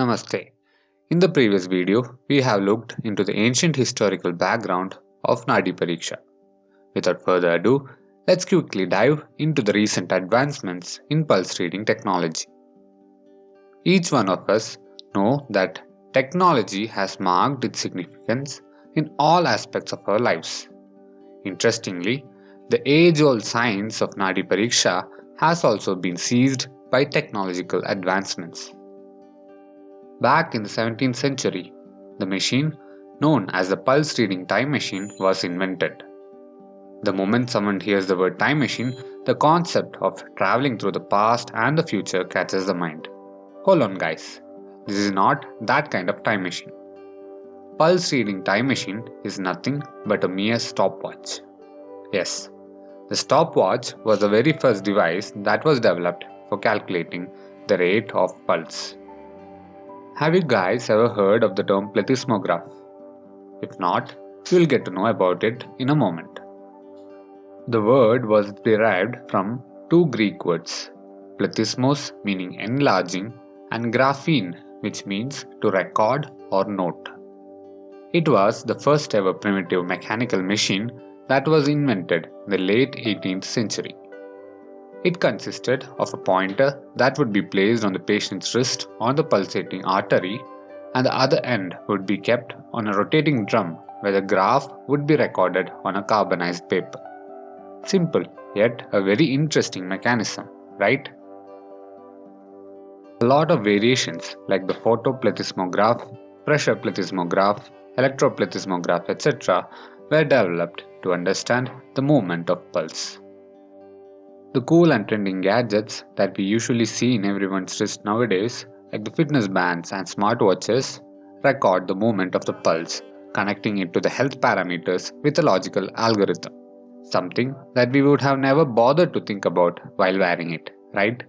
Namaste. In the previous video, we have looked into the ancient historical background of Nadi Pariksha. Without further ado, let's quickly dive into the recent advancements in pulse reading technology. Each one of us know that technology has marked its significance in all aspects of our lives. Interestingly, the age-old science of Nadi Pariksha has also been seized by technological advancements. Back in the 17th century, the machine known as the pulse reading time machine was invented. The moment someone hears the word time machine, the concept of traveling through the past and the future catches the mind. Hold on, guys. This is not that kind of time machine. Pulse reading time machine is nothing but a mere stopwatch. Yes, the stopwatch was the very first device that was developed for calculating the rate of pulse. Have you guys ever heard of the term plethysmograph? If not, you will get to know about it in a moment. The word was derived from two Greek words, plethysmos meaning enlarging and graphene which means to record or note. It was the first ever primitive mechanical machine that was invented in the late 18th century. It consisted of a pointer that would be placed on the patient's wrist on the pulsating artery, and the other end would be kept on a rotating drum where the graph would be recorded on a carbonized paper. Simple, yet a very interesting mechanism, right? A lot of variations like the photoplethysmograph, pressure plethysmograph, electroplethysmograph, etc. were developed to understand the movement of pulse. The cool and trending gadgets that we usually see in everyone's wrist nowadays, like the fitness bands and smartwatches, record the movement of the pulse, connecting it to the health parameters with a logical algorithm. Something that we would have never bothered to think about while wearing it, right?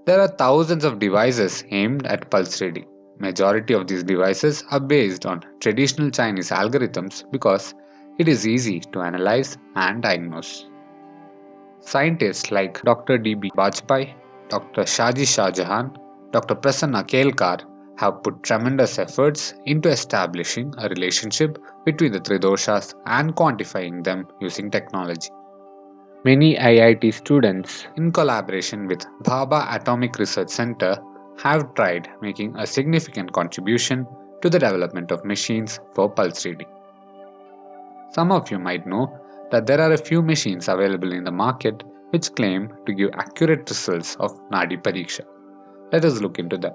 There are thousands of devices aimed at pulse reading. Majority of these devices are based on traditional Chinese algorithms because it is easy to analyze and diagnose. Scientists like Dr. D.B. Bajpai, Dr. Shaji Shah Jahan, Dr. Prasanna Kelkar have put tremendous efforts into establishing a relationship between the three doshas and quantifying them using technology. Many IIT students, in collaboration with Bhabha Atomic Research Center, have tried making a significant contribution to the development of machines for pulse reading. Some of you might know that there are a few machines available in the market which claim to give accurate results of Nadi Pariksha. Let us look into them.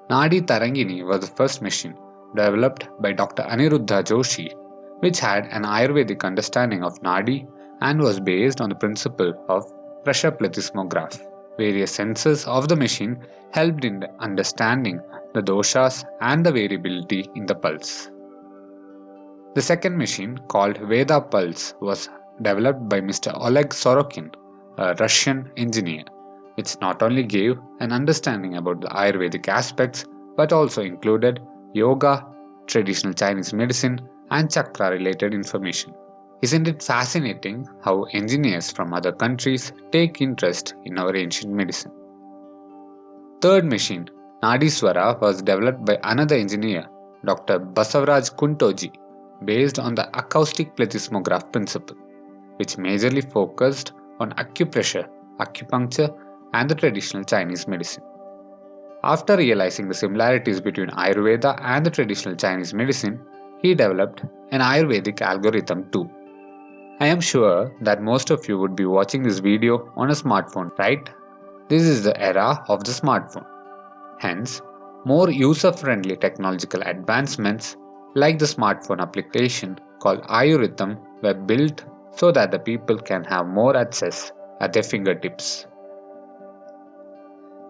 Nadi Tarangini was the first machine developed by Dr. Aniruddha Joshi, which had an Ayurvedic understanding of Nadi and was based on the principle of pressure plethysmograph. Various sensors of the machine helped in understanding the doshas and the variability in the pulse. The second machine, called Veda Pulse, was developed by Mr. Oleg Sorokin, a Russian engineer, which not only gave an understanding about the Ayurvedic aspects but also included yoga, traditional Chinese medicine, and chakra related information. Isn't it fascinating how engineers from other countries take interest in our ancient medicine? Third machine, Nadiswara, was developed by another engineer, Dr. Basavaraj Kuntoji, based on the acoustic plethysmograph principle, which majorly focused on acupressure, acupuncture, and the traditional Chinese medicine. After realizing the similarities between Ayurveda and the traditional Chinese medicine, he developed an Ayurvedic algorithm too. I am sure that most of you would be watching this video on a smartphone, right? This is the era of the smartphone. Hence, more user-friendly technological advancements like the smartphone application called Ayurhythm were built so that the people can have more access at their fingertips.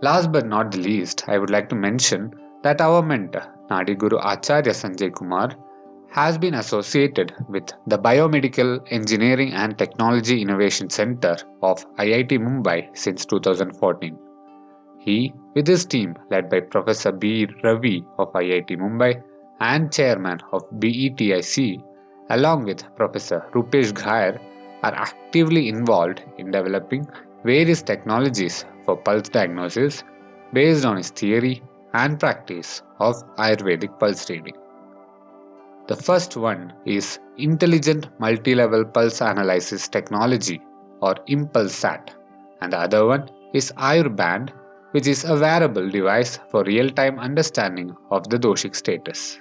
Last but not the least, I would like to mention that our mentor, Nadi Guru Acharya Sanjaykumar, has been associated with the Biomedical Engineering and Technology Innovation Center of IIT Mumbai since 2014. He, with his team led by Professor B. Ravi of IIT Mumbai and Chairman of BETIC, along with Professor Rupesh Ghair, are actively involved in developing various technologies for pulse diagnosis based on his theory and practice of Ayurvedic pulse reading. The first one is Intelligent Multi-Level Pulse Analysis Technology or ImpulseSat, and the other one is Ayurband, which is a wearable device for real-time understanding of the doshic status.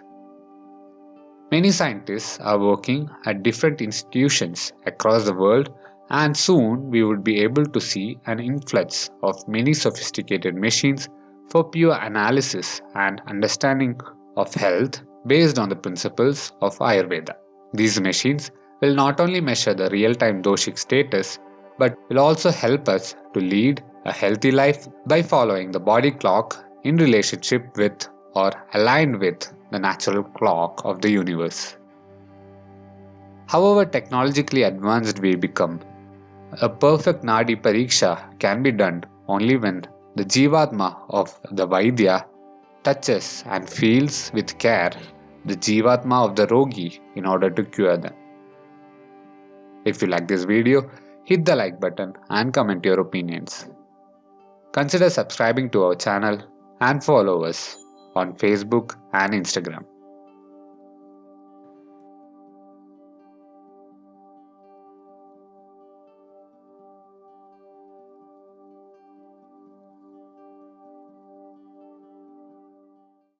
Many scientists are working at different institutions across the world, and soon we would be able to see an influx of many sophisticated machines for pure analysis and understanding of health based on the principles of Ayurveda. These machines will not only measure the real-time doshic status but will also help us to lead a healthy life by following the body clock in relationship with or aligned with the natural clock of the universe. However technologically advanced we become, a perfect Nadi Pariksha can be done only when the Jivatma of the Vaidya touches and feels with care the Jivatma of the Rogi in order to cure them. If you like this video, hit the like button and comment your opinions. Consider subscribing to our channel and follow us on Facebook and Instagram.